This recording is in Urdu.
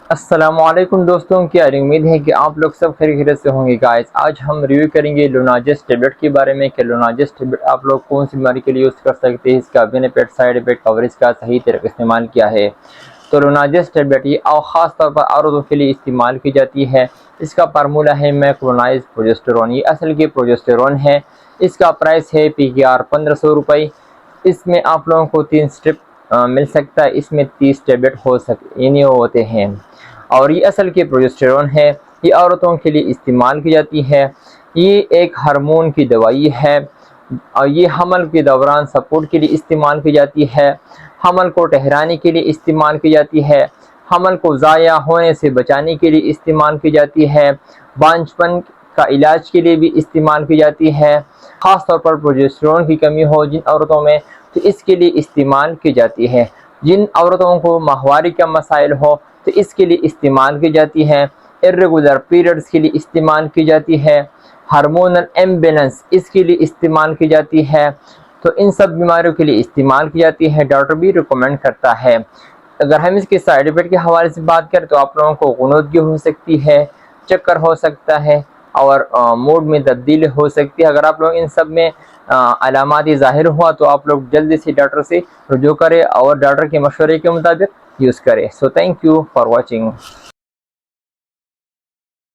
السلام علیکم دوستوں، کیا امید ہے کہ آپ لوگ سب خیریت سے ہوں گے گائز۔ آج ہم ریویو کریں گے لوناجس ٹیبلٹ کے بارے میں کہ لوناجس ٹیبلٹ آپ لوگ کون سی بیماری کے لیے یوز کر سکتے ہیں، اس کا بینیفٹ، سائیڈ افیکٹ اور اس کا صحیح طریقے استعمال کیا ہے۔ تو لوناجس ٹیبلٹ یہ خاص طور پر عورتوں کے لیے استعمال کی جاتی ہے۔ اس کا فارمولہ ہے میکرونائز پروجسٹرون، یہ اصل کے پروجسٹرون ہے۔ اس کا پرائس ہے PKR 1500 روپے۔ اس میں آپ لوگوں کو 3 سٹرپ مل سکتا ہے، اس میں 30 ٹیبلٹ ہوتے ہیں، اور یہ اصل کے پروجسٹرون ہے۔ یہ عورتوں کے لیے استعمال کی جاتی ہے۔ یہ ایک ہارمون کی دوائی ہے اور یہ حمل کے دوران سپورٹ کے لیے استعمال کی جاتی ہے، حمل کو ٹھہرانے کے لیے استعمال کی جاتی ہے، حمل کو ضائع ہونے سے بچانے کے لیے استعمال کی جاتی ہے، بانجھپن کا علاج کے لیے بھی استعمال کی جاتی ہے۔ خاص طور پر پروجسٹرون کی کمی ہو جن عورتوں میں تو اس کے لیے استعمال کی جاتی ہے۔ جن عورتوں کو ماہواری کا مسائل ہو تو اس کے لیے استعمال کی جاتی ہے۔ irregular پیریڈز کے لیے استعمال کی جاتی ہے۔ ہارمونل امبیلنس اس کے لیے استعمال کی جاتی ہے۔ تو ان سب بیماریوں کے لیے استعمال کی جاتی ہے، ڈاکٹر بھی ریکمینڈ کرتا ہے۔ اگر ہم اس کے سائیڈ افیکٹ کے حوالے سے بات کریں تو آپ لوگوں کو غنودگی ہو سکتی ہے، چکر ہو سکتا ہے اور موڈ میں تبدیلی ہو سکتی ہے۔ اگر آپ لوگ ان سب میں علامات ظاہر ہوا تو آپ لوگ جلدی سے ڈاکٹر سے رجوع کریں اور ڈاکٹر کے مشورے کے مطابق یوز کریں۔ So thank you for watching.